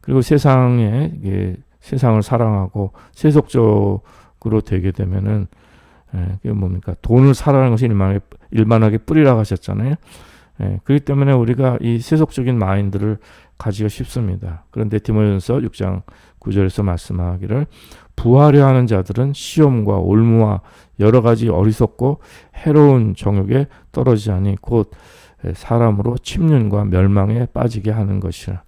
그리고 세상에 세상을 사랑하고 세속적으로 되게 되면은 그게 뭡니까? 돈을 사랑하는 것이 일만하게 뿌리라고 하셨잖아요. 그렇기 때문에 우리가 이 세속적인 마인드를 가지기가 쉽습니다. 그런데 디모데전서 6장 9절에서 말씀하기를 부하려 하는 자들은 시험과 올무와 여러 가지 어리석고 해로운 정욕에 떨어지자니 곧 사람으로 침륜과 멸망에 빠지게 하는 것이라.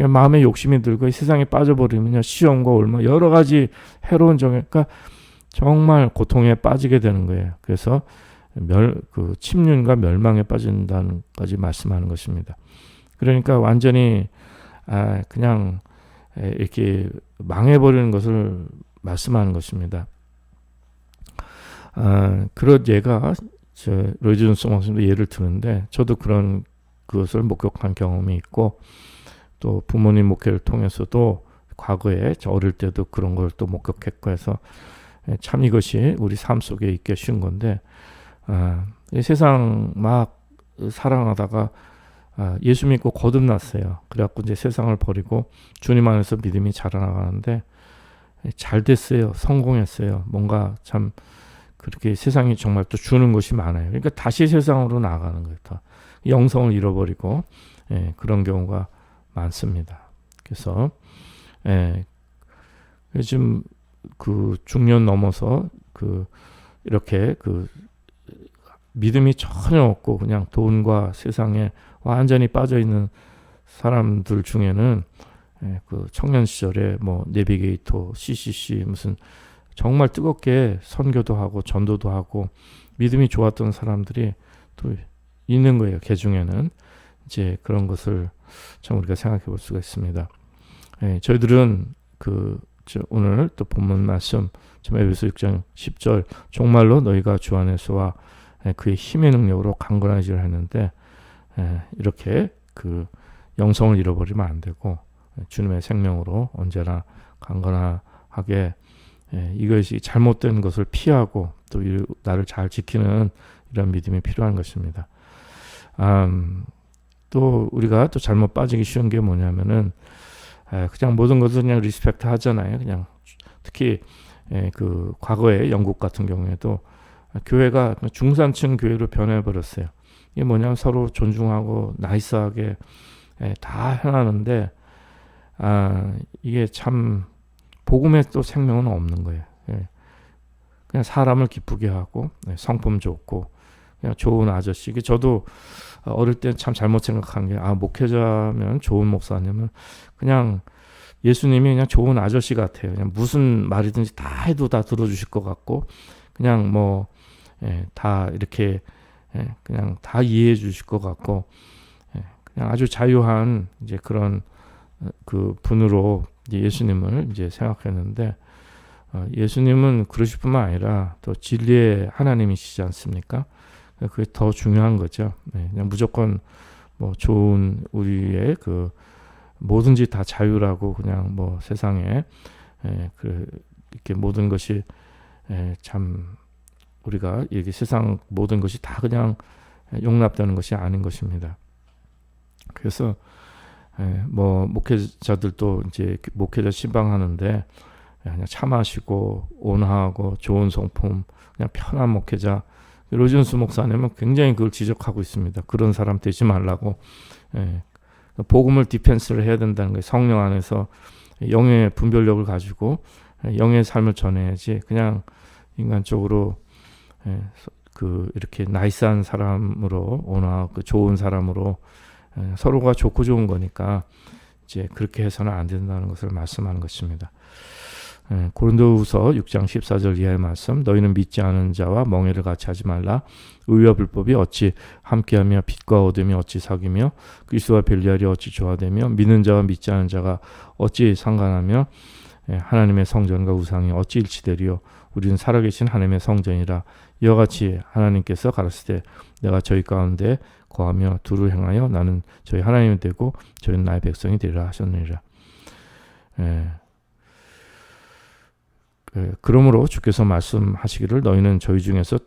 마음에 욕심이 들고 세상에 빠져버리면요, 시험과 올무 여러 가지 해로운 정욕, 그러니까 정말 고통에 빠지게 되는 거예요. 그래서 침륜과 멸망에 빠진다는까지 말씀하는 것입니다. 그러니까 완전히 그냥 이렇게 망해버리는 것을 말씀하는 것입니다. 그런 예가 로이드 존스 목사님도 예를 드는데, 저도 그런 그것을 목격한 경험이 있고, 또 부모님 목회를 통해서도 과거에 저 어릴 때도 그런 걸 또 목격했고 해서 참 이것이 우리 삶 속에 있게 쉬운 건데, 세상 막 사랑하다가 예수 믿고 거듭났어요. 그래갖고 이제 세상을 버리고 주님 안에서 믿음이 자라나가는데 잘 됐어요. 성공했어요. 뭔가 참 그렇게 세상이 정말 또 주는 것이 많아요. 그러니까 다시 세상으로 나아가는 거예요. 영성을 잃어버리고 그런 경우가 많습니다. 그래서 요즘 그 중년 넘어서 이렇게 믿음이 전혀 없고 그냥 돈과 세상에 완전히 빠져 있는 사람들 중에는 그 청년 시절에 뭐 내비게이터, CCC 무슨 정말 뜨겁게 선교도 하고 전도도 하고 믿음이 좋았던 사람들이 또 있는 거예요. 그 중에는 이제 그런 것을 참 우리가 생각해 볼 수가 있습니다. 저희들은 오늘 또 본문 말씀 에베소 6장 10절 정말로 너희가 주 안에서와 그의 힘의 능력으로 강건하지를 했는데 이렇게 영성을 잃어버리면 안 되고 주님의 생명으로 언제나 강건하게 이것이 잘못된 것을 피하고 또 나를 잘 지키는 이런 믿음이 필요한 것입니다. 또 우리가 또 잘못 빠지기 쉬운 게 뭐냐면은 그냥 모든 것을 그냥 리스펙트 하잖아요. 그냥 특히 과거에 영국 같은 경우에도 교회가 중산층 교회로 변해버렸어요. 이게 뭐냐면 서로 존중하고 나이스하게 다 해놨는데 이게 참 복음의 또 생명은 없는 거예요. 그냥 사람을 기쁘게 하고 성품 좋고 그냥 좋은 아저씨. 저도 어릴 때 참 잘못 생각한 게 목회자면 좋은 목사님은 그냥 예수님이 그냥 좋은 아저씨 같아요. 그냥 무슨 말이든지 다 해도 다 들어주실 것 같고 그냥 다 이렇게 그냥 다 이해해 주실 것 같고 그냥 아주 자유한 이제 그런 그 분으로 이제 예수님을 이제 생각했는데 예수님은 그러실 뿐만 아니라 또 진리의 하나님이시지 않습니까? 그게 더 중요한 거죠. 그냥 무조건 좋은 우리의 뭐든지 다 자유라고 그냥 세상에 이렇게 모든 것이 참 우리가 이게 세상 모든 것이 다 그냥 용납되는 것이 아닌 것입니다. 그래서 목회자들도 이제 목회자 신방하는데 그냥 차 마시고 온화하고 좋은 성품 그냥 편한 목회자 로이존스 목사님은 굉장히 그걸 지적하고 있습니다. 그런 사람 되지 말라고 복음을 디펜스를 해야 된다는 거예요. 성령 안에서 영의 분별력을 가지고 영의 삶을 전해야지 그냥 인간적으로 이렇게 나이스한 사람으로 온화하고 좋은 사람으로 서로가 좋고 좋은 거니까 이제 그렇게 해서는 안 된다는 것을 말씀하는 것입니다. 고린도후서 6장 14절 이하의 말씀 너희는 믿지 않은 자와 멍에를 같이 하지 말라 의와 불법이 어찌 함께하며 빛과 어둠이 어찌 사귀며 그리스도와 별리하리 어찌 조화되며 믿는 자와 믿지 않은 자가 어찌 상관하며 하나님의 성전과 우상이 어찌 일치되리요 우리는 살아계신 하나님의 성전이라 이와 같이 하나님께서 가라사대 내가 저희 가운데 거하며 두루 행하여 나는 저희 하나님이 되고 저희는 나의 백성이 되리라 하셨느니라. 그러므로 주께서 말씀하시기를 너희는 저희 중에서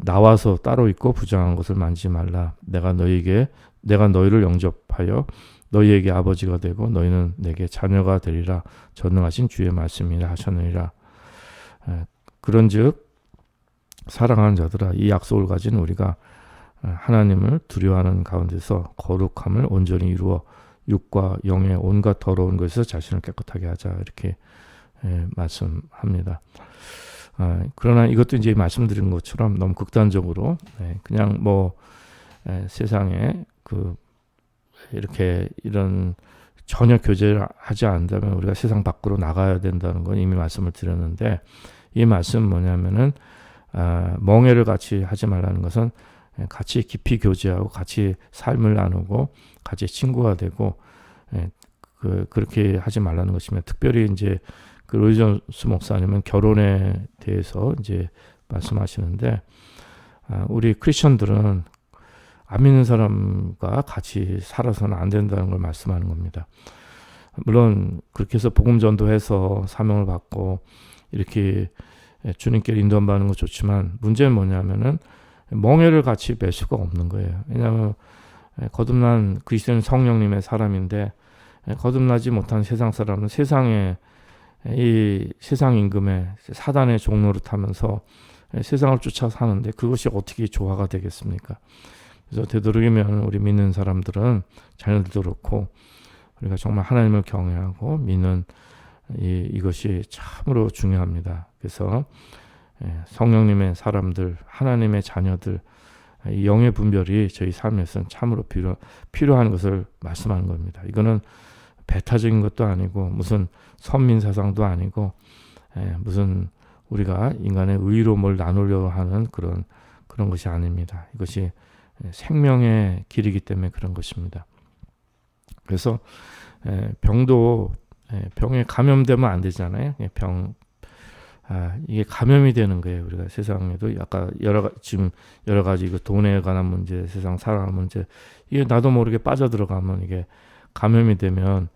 나와서 따로 있고 부정한 것을 만지지 말라. 내가 너희를 영접하여 너희에게 아버지가 되고 너희는 내게 자녀가 되리라. 전능하신 주의 말씀이라 하셨느니라. 그런즉 사랑하는 자들아, 이 약속을 가진 우리가 하나님을 두려워하는 가운데서 거룩함을 온전히 이루어 육과 영의 온갖 더러운 것에서 자신을 깨끗하게 하자, 이렇게 말씀합니다. 그러나 이것도 이제 말씀드린 것처럼 너무 극단적으로 그냥 뭐 세상에 이렇게 이런 전혀 교제를 하지 않는다면 우리가 세상 밖으로 나가야 된다는 건 이미 말씀을 드렸는데, 이 말씀은 뭐냐면은 멍해를 같이 하지 말라는 것은 같이 깊이 교제하고 같이 삶을 나누고 같이 친구가 되고 그렇게 하지 말라는 것이면, 특별히 이제 로이 존스 목사님은 결혼에 대해서 이제 말씀하시는데, 우리 크리스천들은 안 믿는 사람과 같이 살아서는 안 된다는 걸 말씀하는 겁니다. 물론 그렇게 해서 복음 전도해서 사명을 받고 이렇게 주님께 인도받는 건 좋지만, 문제는 뭐냐면은 멍해를 같이 맬 수가 없는 거예요. 왜냐하면 거듭난 그리스도는 성령님의 사람인데, 거듭나지 못한 세상 사람은 이 세상 임금의 사단의 종로를 타면서 세상을 쫓아 사는데 그것이 어떻게 조화가 되겠습니까? 그래서 되도록이면 우리 믿는 사람들은, 자녀들도 그렇고, 우리가 정말 하나님을 경외하고 믿는 이것이 참으로 중요합니다. 그래서 성령님의 사람들, 하나님의 자녀들, 이 영의 분별이 저희 삶에서는 참으로 필요한 것을 말씀하는 겁니다. 이거는 배타적인 것도 아니고 무슨 선민 사상도 아니고 무슨 우리가 인간의 의로 뭘 나누려고 하는 그런 것이 아닙니다. 이것이 생명의 길이기 때문에 그런 것입니다. 그래서 병에 감염되면 안 되잖아요. 이게 감염이 되는 거예요. 우리가 세상에도 아까 지금 여러 가지 돈에 관한 문제, 세상 살아가는 문제, 이게 나도 모르게 빠져들어가면 이게 감염이 되면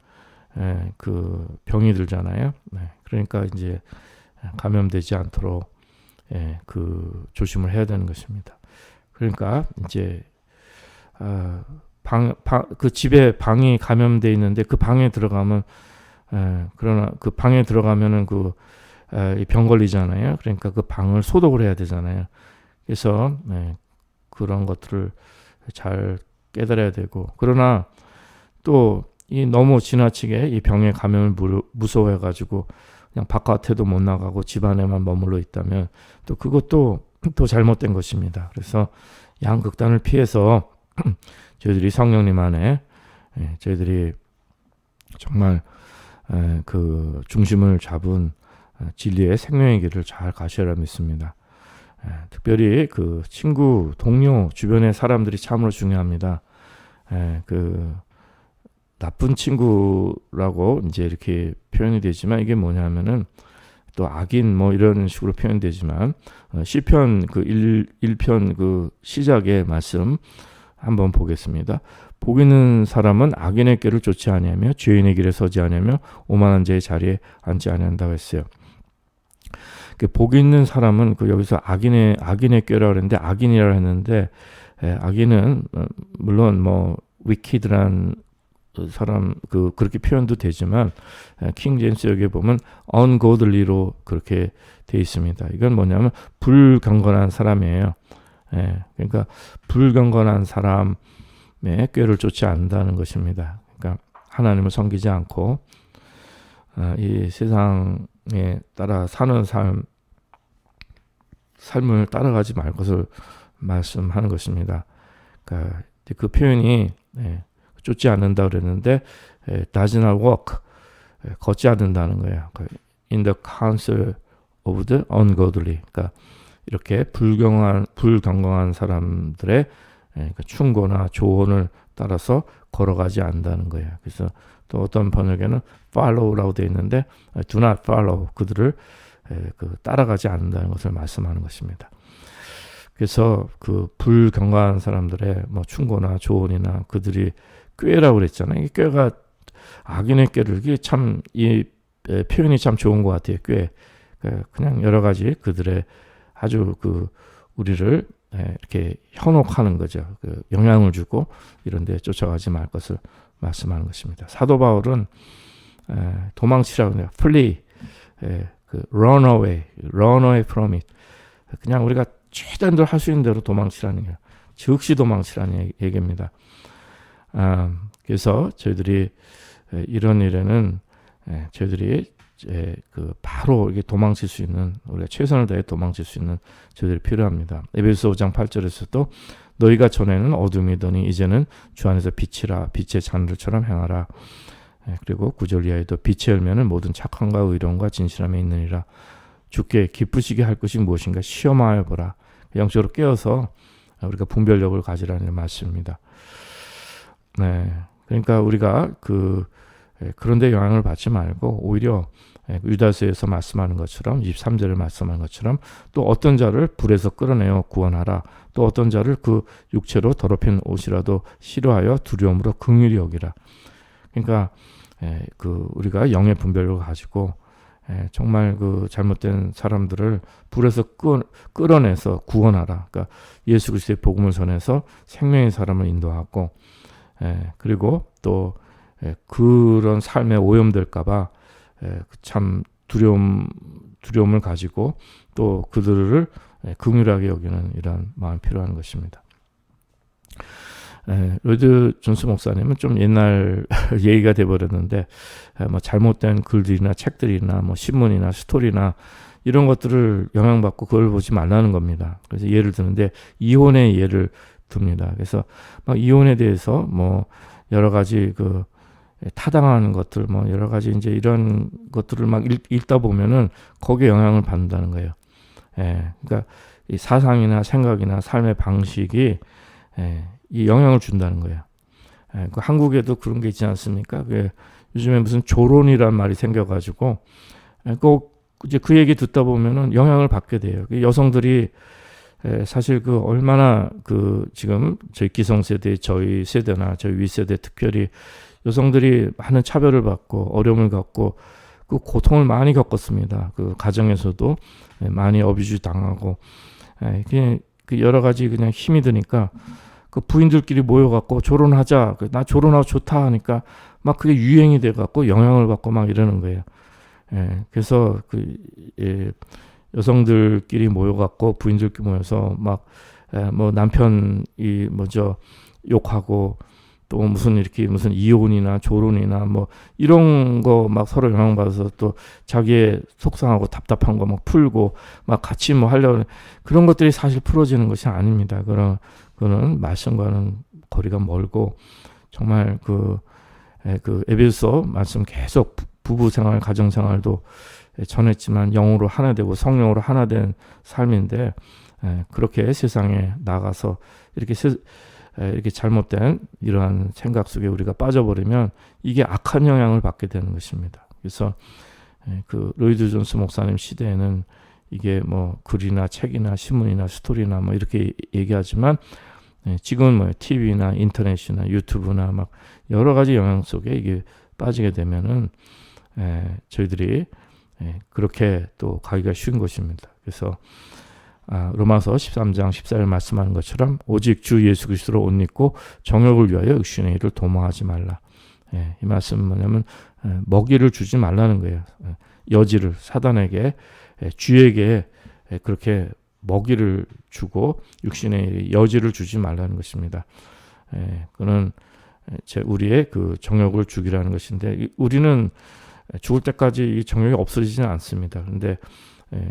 병이 들잖아요. 그러니까 이제 감염되지 않도록 조심을 해야 되는 것입니다. 그러니까 이제 그 집에 방이 감염돼 있는데 그 방에 들어가면 그러나 그 방에 들어가면은 병 걸리잖아요. 그러니까 그 방을 소독을 해야 되잖아요. 그래서 그런 것들을 잘 깨달아야 되고, 그러나 또 이 너무 지나치게 이 병의 감염을 무서워해가지고 그냥 바깥에도 못 나가고 집 안에만 머물러 있다면 또 그것도 또 잘못된 것입니다. 그래서 양극단을 피해서 저희들이 성령님 안에 저희들이 정말 그 중심을 잡은 진리의 생명의 길을 잘 가셔야 믿습니다. 특별히 그 친구, 동료, 주변의 사람들이 참으로 중요합니다. 나쁜 친구라고 이제 이렇게 표현이 되지만, 이게 뭐냐면은 또 악인 뭐 이런 식으로 표현되지만, 시편 1편 그 시작의 말씀 한번 보겠습니다. 복 있는 사람은 악인의 꾀를 쫓지 아니하며 죄인의 길에 서지 아니하며 오만한 자의 자리에 앉지 아니한다고 했어요. 복 있는 사람은 여기서 악인의 꾀라고 했는데, 악인이라고 했는데, 악인은 물론 뭐 wicked란 사람 그렇게 표현도 되지만, 킹 제임스 여기에 보면 ungodly로 그렇게 돼 있습니다. 이건 뭐냐면 불경건한 사람이에요. 그러니까 불경건한 사람의 꾀를 쫓지 않는다는 것입니다. 그러니까 하나님을 섬기지 않고 이 세상에 따라 사는 삶을 따라가지 말 것을 말씀하는 것입니다. 그러니까 그 표현이 쫓지 않는다 그랬는데 does not walk, 걷지 않는다는 거예요. in the counsel of the ungodly, 그러니까 이렇게 불경건한 사람들의 충고나 조언을 따라서 걸어가지 않는다는 거예요. 그래서 또 어떤 번역에는 follow라고 되어 있는데 do not follow, 그들을 따라가지 않는다는 것을 말씀하는 것입니다. 그래서 그 불경건한 사람들의 뭐 충고나 조언이나 그들이 꾀라고 그랬잖아요. 이 꾀가 악인의 꾀를, 이게 참 이 표현이 참 좋은 것 같아요. 꾀. 그냥 여러 가지 그들의 아주 우리를 이렇게 현혹하는 거죠. 영향을 주고 이런 데 쫓아가지 말 것을 말씀하는 것입니다. 사도 바울은 도망치라고 해요. flee, run away from it. 그냥 우리가 최대한 할 수 있는 대로 도망치라는 거예요. 즉시 도망치라는 얘기입니다. 그래서 저희들이 이런 일에는 저희들이 바로 이게 도망칠 수 있는, 우리가 최선을 다해 도망칠 수 있는 저희들이 필요합니다. 에베소 5장 8절에서도 너희가 전에는 어둠이더니 이제는 주 안에서 빛이라, 빛의 자녀들처럼 행하라. 그리고 9절 이하에도 빛의 열매는 모든 착함과 의로움과 진실함에 있느니라. 주께 기쁘시게 할 것이 무엇인가 시험하여 보라. 영적으로 깨어서 우리가 분별력을 가지라는 말씀입니다. 네, 그러니까 우리가 그런데 영향을 받지 말고 오히려 유다서에서 말씀하는 것처럼 23절을 말씀하는 것처럼 또 어떤 자를 불에서 끌어내어 구원하라. 또 어떤 자를 그 육체로 더럽힌 옷이라도 싫어하여 두려움으로 긍휼히 여기라. 그러니까 우리가 영의 분별력을 가지고 정말 잘못된 사람들을 불에서 끌어내서 구원하라. 그러니까 예수 그리스도의 복음을 전해서 생명의 사람을 인도하고 그리고 또 그런 삶에 오염될까봐 참 두려움을 가지고 또 그들을 긍휼하게 여기는 이런 마음이 필요한 것입니다. 로이드 존스 목사님은 좀 옛날 얘기가 돼버렸는데 뭐 잘못된 글들이나 책들이나 뭐 신문이나 스토리나 이런 것들을 영향받고 그걸 보지 말라는 겁니다. 그래서 예를 드는데 이혼의 예를 듭니다. 그래서 막 이혼에 대해서 뭐 여러 가지 타당한 것들 뭐 여러 가지 이제 이런 것들을 막 읽다 보면은 거기에 영향을 받는다는 거예요. 그러니까 이 사상이나 생각이나 삶의 방식이 이 영향을 준다는 거예요. 한국에도 그런 게 있지 않습니까? 요즘에 무슨 조론이란 말이 생겨가지고 꼭 이제 그 얘기 듣다 보면은 영향을 받게 돼요. 여성들이 사실 얼마나 지금 저희 기성세대, 저희 세대나 저희 윗세대 특별히 여성들이 많은 차별을 받고 어려움을 겪고 그 고통을 많이 겪었습니다. 그 가정에서도 많이 어뷰즈 당하고 그냥 여러 가지 그냥 힘이 드니까 그 부인들끼리 모여갖고 조론하자. 나 조론하고 좋다 하니까 막 그게 유행이 돼갖고 영향을 받고 막 이러는 거예요. 그래서 여성들끼리 모여갖고 부인들끼리 모여서 막 뭐 남편이 욕하고 또 무슨 이혼이나 조론이나 뭐 이런 거 막 서로 영향받아서 또 자기의 속상하고 답답한 거 막 풀고 막 같이 뭐 하려고 그런 것들이 사실 풀어지는 것이 아닙니다. 그거는 말씀과는 거리가 멀고 정말 에베소 말씀 계속 부부 생활, 가정 생활도 전했지만 영으로 하나 되고 성령으로 하나 된 삶인데 그렇게 세상에 나가서 이렇게 잘못된 이러한 생각 속에 우리가 빠져버리면 이게 악한 영향을 받게 되는 것입니다. 그래서 로이드 존스 목사님 시대에는 이게 뭐 글이나 책이나 신문이나 스토리나 뭐 이렇게 얘기하지만 지금은 뭐 TV나 인터넷이나 유튜브나 막 여러 가지 영향 속에 이게 빠지게 되면은 저희들이 그렇게 또 가기가 쉬운 것입니다. 그래서 로마서 13장 14절 말씀하는 것처럼 오직 주 예수 그리스도로 옷 입고 정욕을 위하여 육신의 일을 도모하지 말라. 이 말씀은 뭐냐면 먹이를 주지 말라는 거예요. 여지를 사단에게 쥐에게 그렇게 먹이를 주고 육신의 여지를 주지 말라는 것입니다. 그는 우리의 정욕을 죽이라는 것인데 우리는 죽을 때까지 이 정욕이 없어지지는 않습니다. 그런데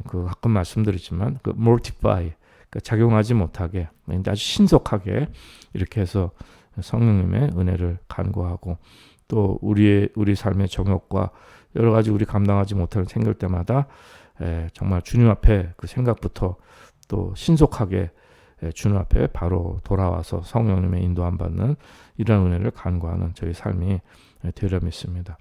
가끔 말씀드리지만 mortify, 그러니까 작용하지 못하게 아주 신속하게 이렇게 해서 성령님의 은혜를 간구하고 또 우리 삶의 정욕과 여러 가지 우리 감당하지 못할 생길 때마다 정말 주님 앞에 그 생각부터 또 신속하게 주님 앞에 바로 돌아와서 성령님의 인도함 받는 이런 은혜를 간구하는 저희 삶이 되려 믿습니다.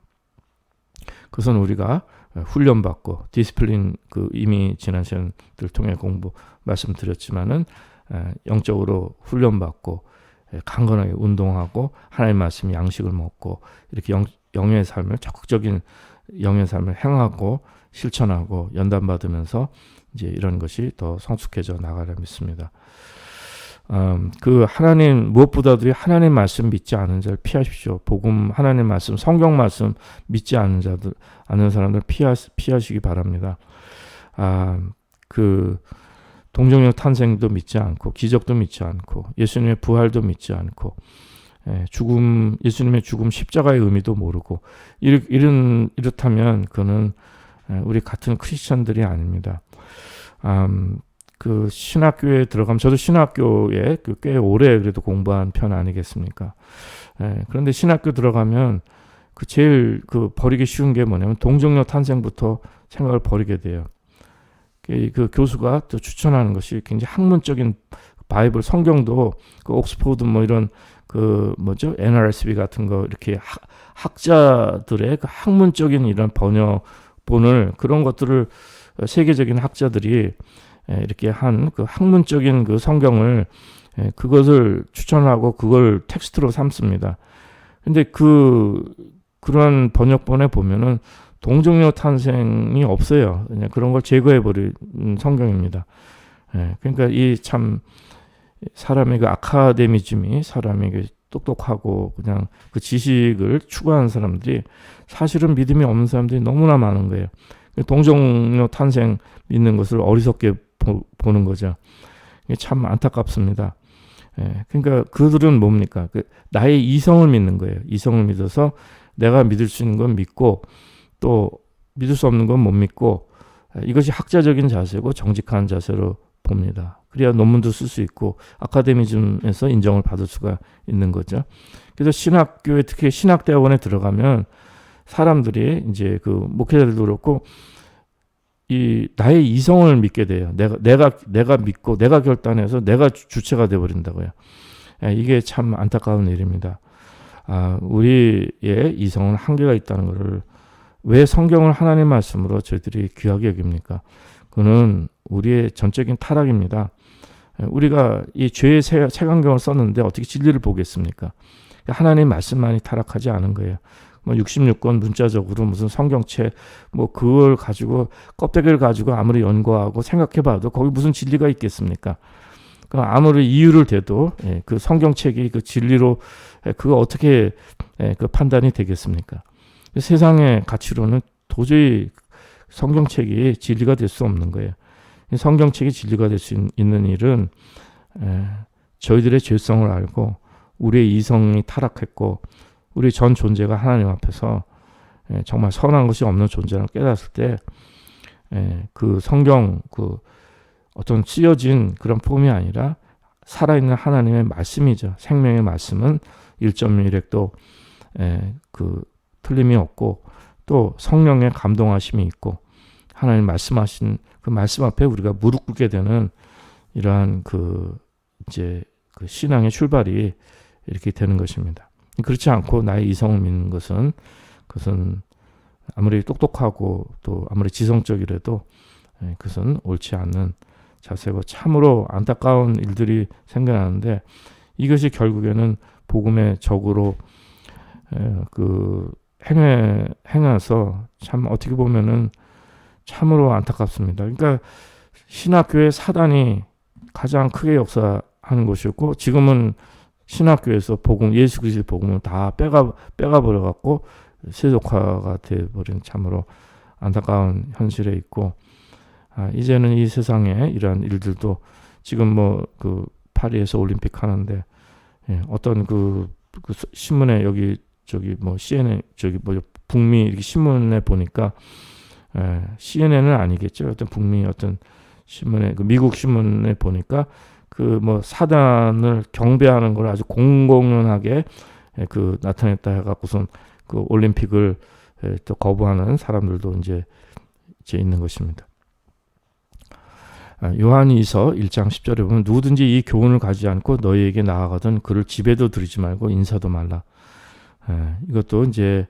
그것은 우리가 훈련받고 디스플린 이미 지난 시간들 통해 공부 말씀드렸지만은 영적으로 훈련받고 강건하게 운동하고 하나님 말씀 양식을 먹고 이렇게 영의 삶을 적극적인 영의 삶을 행하고 실천하고 연단받으면서 이제 이런 것이 더 성숙해져 나가려 믿습니다. 그 하나님 무엇보다도 하나님 말씀 믿지 않은 자를 피하십시오. 복음 하나님 말씀 성경 말씀 믿지 않는 자들 아는 사람들 피하시기 바랍니다. 그 동정력 탄생도 믿지 않고 기적도 믿지 않고 예수님의 부활도 믿지 않고 예수님의 죽음 십자가의 의미도 모르고 이렇다면 그는 우리 같은 크리스천들이 아닙니다. 그 신학교에 들어가면 저도 신학교에 꽤 오래 그래도 공부한 편 아니겠습니까? 그런데 신학교 들어가면 그 제일 버리기 쉬운 게 뭐냐면 동정력 탄생부터 생각을 버리게 돼요. 그 교수가 또 추천하는 것이 굉장히 학문적인 바이블 성경도 그 옥스포드 뭐 이런 NRSV 같은 거 이렇게 학자들의 그 학문적인 이런 번역본을 그런 것들을 세계적인 학자들이 이렇게 한 그 학문적인 그 성경을 그것을 추천하고 그걸 텍스트로 삼습니다. 근데 그런 번역본에 보면은 동정력 탄생이 없어요. 그냥 그런 걸 제거해버린 성경입니다. 그러니까 이 참 사람의 그 아카데미즘이 사람이 그 똑똑하고 그냥 그 지식을 추구하는 사람들이 사실은 믿음이 없는 사람들이 너무나 많은 거예요. 동정력 탄생 믿는 것을 어리석게 보는 거죠. 이게 참 안타깝습니다. 그러니까 그들은 뭡니까? 나의 이성을 믿는 거예요. 이성을 믿어서 내가 믿을 수 있는 건 믿고 또 믿을 수 없는 건 못 믿고 이것이 학자적인 자세고 정직한 자세로 봅니다. 그래야 논문도 쓸 수 있고 아카데미즘에서 인정을 받을 수가 있는 거죠. 그래서 신학교에 특히 신학대학원에 들어가면 사람들이 이제 그 목회자들도 그렇고 나의 이성을 믿게 돼요. 내가 믿고 내가 결단해서 내가 주체가 되어버린다고요. 이게 참 안타까운 일입니다. 우리의 이성은 한계가 있다는 것을 왜 성경을 하나님 말씀으로 저희들이 귀하게 여깁니까? 그는 우리의 전적인 타락입니다. 우리가 이 죄의 색안경을 썼는데 어떻게 진리를 보겠습니까? 하나님 말씀만이 타락하지 않은 거예요. 66권 문자적으로 무슨 성경책 그걸 가지고 껍데기를 가지고 아무리 연구하고 생각해봐도 거기 무슨 진리가 있겠습니까? 아무리 이유를 대도 그 성경책이 그 진리로 그거 어떻게 그 판단이 되겠습니까? 세상의 가치로는 도저히 성경책이 진리가 될 수 없는 거예요. 성경책이 진리가 될 수 있는 일은 저희들의 죄성을 알고 우리의 이성이 타락했고 우리 전 존재가 하나님 앞에서 정말 선한 것이 없는 존재를 깨달았을 때 그 성경 어떤 찢어진 그런 폼이 아니라 살아있는 하나님의 말씀이죠. 생명의 말씀은 1.1핵도 틀림이 없고 또 성령의 감동하심이 있고 하나님 말씀하신 그 말씀 앞에 우리가 무릎 꿇게 되는 이러한 이제 신앙의 출발이 이렇게 되는 것입니다. 그렇지 않고 나의 이성을 믿는 것은 그것은 아무리 똑똑하고 또 아무리 지성적이라도 그것은 옳지 않는 자세고 참으로 안타까운 일들이 생겨나는데 이것이 결국에는 복음의 적으로 행해서 참 어떻게 보면은 참으로 안타깝습니다. 그러니까 신학교의 사단이 가장 크게 역사하는 것이었고 지금은 신학교에서 예수 그리스도의 복음을 다 빼가 버려갖고 세속화가 되어버린 참으로 안타까운 현실에 있고 이제는 이 세상에 이러한 일들도 지금 파리에서 올림픽 하는데 어떤 신문에 CNN 북미 이렇게 신문에 보니까 CNN은 아니겠죠. 어떤 북미 어떤 신문에 미국 신문에 보니까 사단을 경배하는 걸 아주 공공연하게 나타냈다 해갖고선 올림픽을 또 거부하는 사람들도 이제 있는 것입니다. 요한이서 1장 10절에 보면 누구든지 이 교훈을 가지지 않고 너희에게 나아가든 그를 집에도 들이지 말고 인사도 말라. 이것도 이제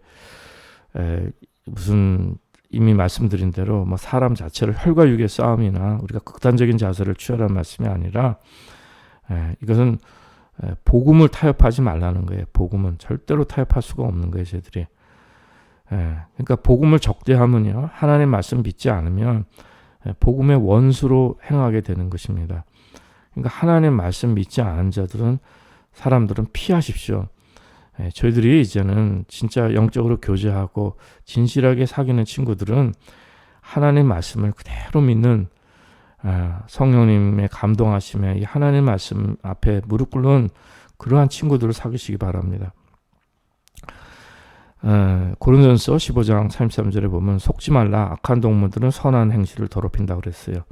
무슨 이미 말씀드린 대로 사람 자체를 혈과 육의 싸움이나 우리가 극단적인 자세를 취하라는 말씀이 아니라 이것은 복음을 타협하지 말라는 거예요. 복음은 절대로 타협할 수가 없는 거예요, 저희들이. 그러니까 복음을 적대하면요, 하나님 말씀 믿지 않으면 복음의 원수로 행하게 되는 것입니다. 그러니까 하나님 말씀 믿지 않은 사람들은 피하십시오. 저희들이 이제는 진짜 영적으로 교제하고 진실하게 사귀는 친구들은 하나님 말씀을 그대로 믿는 성령님의 감동하심에 이 하나님 말씀 앞에 무릎 꿇는 그러한 친구들을 사귀시기 바랍니다. 고린도전서 15장 33절에 보면 속지 말라 악한 동물들은 선한 행실을 더럽힌다고 그랬어요.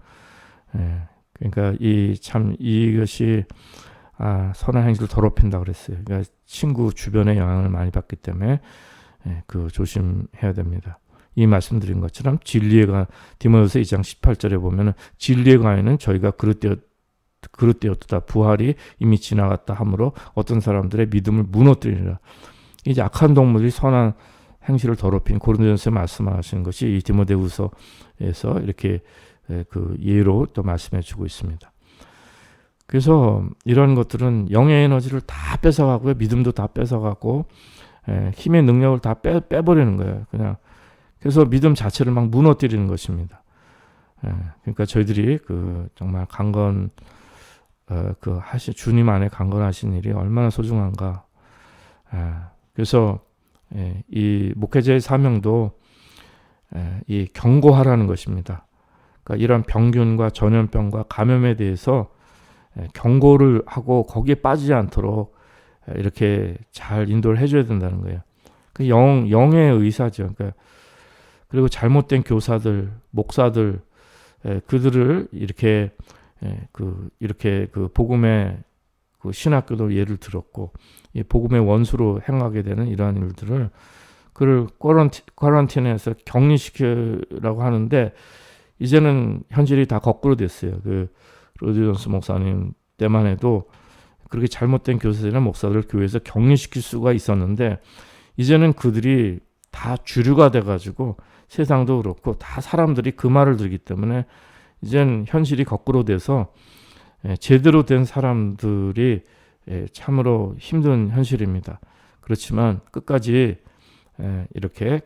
그러니까 이것이 선한 행실을 더럽힌다고 그랬어요. 그러니까 친구 주변의 영향을 많이 받기 때문에 조심해야 됩니다. 이 말씀드린 것처럼 진리의 디모데후서 2장 18절에 보면은 진리의 관에는 저희가 그릇되었다 부활이 이미 지나갔다 하므로 어떤 사람들의 믿음을 무너뜨리라. 이제 악한 동물이 선한 행실을 더럽힌 고린도전서에 말씀하시는 것이 이 디모데후서에서 이렇게 예로 또 말씀해주고 있습니다. 그래서 이런 것들은 영의 에너지를 다 뺏어가고요, 믿음도 다 뺏어가고 힘의 능력을 다 빼버리는 거예요. 그냥 그래서 믿음 자체를 막 무너뜨리는 것입니다. 그러니까 저희들이 정말 주님 안에 강건하신 일이 얼마나 소중한가. 그래서 이 목회자의 사명도 이 경고하라는 것입니다. 그러니까 이런 병균과 전염병과 감염에 대해서 경고를 하고 거기에 빠지지 않도록 이렇게 잘 인도를 해줘야 된다는 거예요. 그 영의 의사죠. 그러니까 그리고 잘못된 교사들, 목사들, 그들을 이렇게 복음의 신학교도 예를 들었고, 이 복음의 원수로 행하게 되는 이러한 일들을 그를 쿼런틴에서 격리시키라고 하는데, 이제는 현실이 다 거꾸로 됐어요. 로디 존스 목사님 때만 해도 그렇게 잘못된 교사들이나 목사들을 교회에서 격리시킬 수가 있었는데, 이제는 그들이 다 주류가 돼가지고 세상도 그렇고 다 사람들이 그 말을 들기 때문에 이젠 현실이 거꾸로 돼서 제대로 된 사람들이 참으로 힘든 현실입니다. 그렇지만 끝까지 이렇게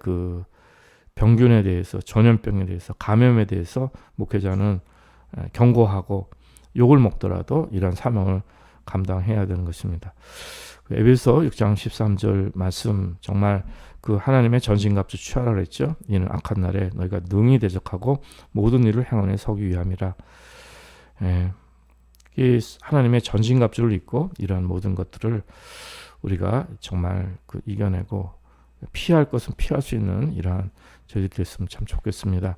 병균에 대해서, 전염병에 대해서, 감염에 대해서 목회자는 경고하고 욕을 먹더라도 이런 사명을 감당해야 되는 것입니다. 에베소 6장 13절 말씀, 정말 하나님의 전신갑주 취하라 그랬죠. 이는 악한 날에 너희가 능히 대적하고 모든 일을 행하에 서기 위함이라. 이 하나님의 전신갑주를 입고 이러한 모든 것들을 우리가 정말 이겨내고 피할 것은 피할 수 있는 이러한 저희들이 됐으면 참 좋겠습니다.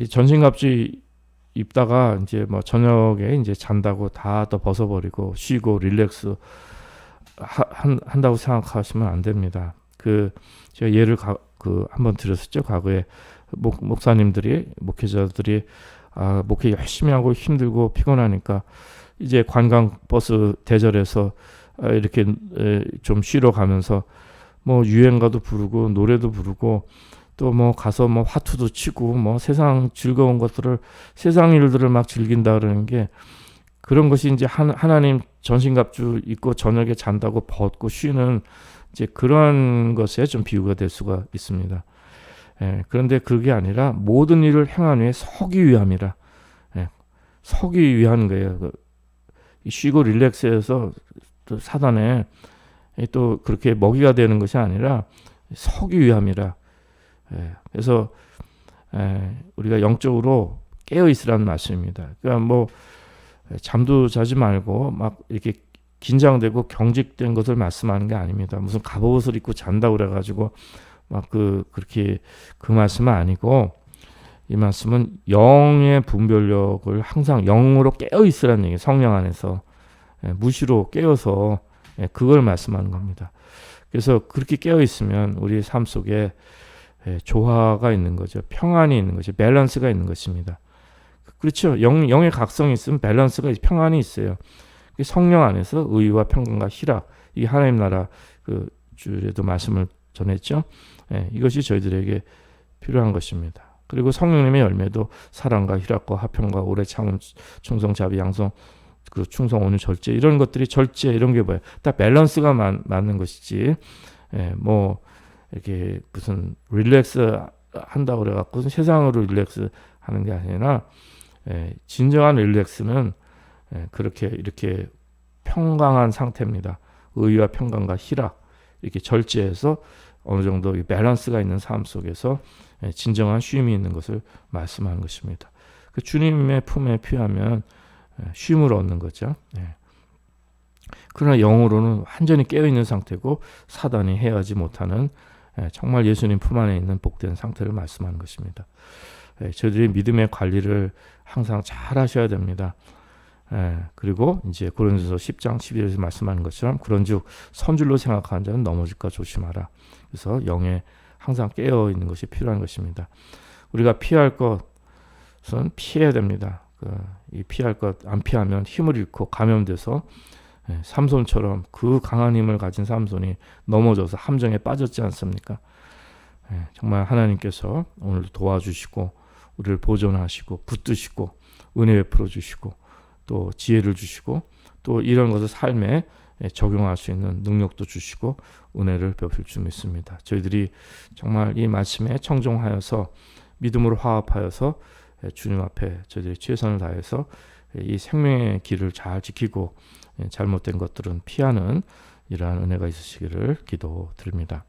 이 전신갑주 입다가 이제 저녁에 이제 잔다고 다 벗어버리고 쉬고 릴렉스 한다고 생각하시면 안 됩니다. 제가 예를 한번 드렸었죠. 과거에 목사님들이, 목회자들이 목회 열심히 하고 힘들고 피곤하니까 이제 관광버스 대절해서 이렇게 좀 쉬러 가면서 유행가도 부르고 노래도 부르고 또 가서 화투도 치고 세상 즐거운 것들을, 세상 일들을 막 즐긴다 그러는 게, 그런 것이 이제 하나님 전신갑주 입고 저녁에 잔다고 벗고 쉬는 이제 그런 것에 좀 비유가 될 수가 있습니다. 그런데 그게 아니라 모든 일을 행한 후에 서기 위함이라. 서기 위한 거예요. 쉬고 릴렉스해서 또 사단에 또 그렇게 먹이가 되는 것이 아니라 서기 위함이라. 그래서 우리가 영적으로 깨어 있으라는 말씀입니다. 그러니까 잠도 자지 말고 막 이렇게 긴장되고 경직된 것을 말씀하는 게 아닙니다. 무슨 갑옷을 입고 잔다고 그래가지고 그렇게 그 말씀은 아니고, 이 말씀은 영의 분별력을 항상 영으로 깨어 있으라는 얘기예요. 성령 안에서 무시로 깨어서 그걸 말씀하는 겁니다. 그래서 그렇게 깨어 있으면 우리의 삶 속에 조화가 있는 거죠. 평안이 있는 거죠. 밸런스가 있는 것입니다. 그렇죠. 영의 각성이 있으면 밸런스가, 평안이 있어요. 성령 안에서 의와 평강과 희락, 이게 하나님 나라 주에도 말씀을 전했죠. 이것이 저희들에게 필요한 것입니다. 그리고 성령님의 열매도 사랑과 희락과 화평과 오래 참음, 충성, 자비, 양성, 충성, 온유, 절제, 이런 것들이, 절제 이런 게 뭐예요? 딱 밸런스가 맞는 것이지. 이렇게 무슨 릴렉스 한다고 그래갖고 세상으로 릴렉스 하는 게 아니라, 진정한 릴렉스는 그렇게 이렇게 평강한 상태입니다. 의와 평강과 희락 이렇게 절제해서 어느 정도 밸런스가 있는 삶 속에서 진정한 쉼이 있는 것을 말씀하는 것입니다. 그 주님의 품에 피하면 쉼을 얻는 거죠. 그러나 영으로는 완전히 깨어있는 상태고 사단이 해하지 못하는 정말 예수님 품 안에 있는 복된 상태를 말씀하는 것입니다. 저희들이 믿음의 관리를 항상 잘 하셔야 됩니다. 그리고 이제 고린도서 10장 11절에서 말씀하는 것처럼 그런즉 선줄로 생각하는 자는 넘어질까 조심하라. 그래서 영에 항상 깨어 있는 것이 필요한 것입니다. 우리가 피할 것은 피해야 됩니다. 이 피할 것 안 피하면 힘을 잃고 감염돼서 삼손처럼 그 강한 힘을 가진 삼손이 넘어져서 함정에 빠졌지 않습니까? 정말 하나님께서 오늘도 도와주시고 우리를 보존하시고 붙드시고 은혜 베풀어 주시고 또 지혜를 주시고 또 이런 것을 삶에 적용할 수 있는 능력도 주시고 은혜를 베풀 줄 믿습니다. 저희들이 정말 이 말씀에 청종하여서 믿음으로 화합하여서 주님 앞에 저희들이 최선을 다해서 이 생명의 길을 잘 지키고 잘못된 것들은 피하는 이러한 은혜가 있으시기를 기도드립니다.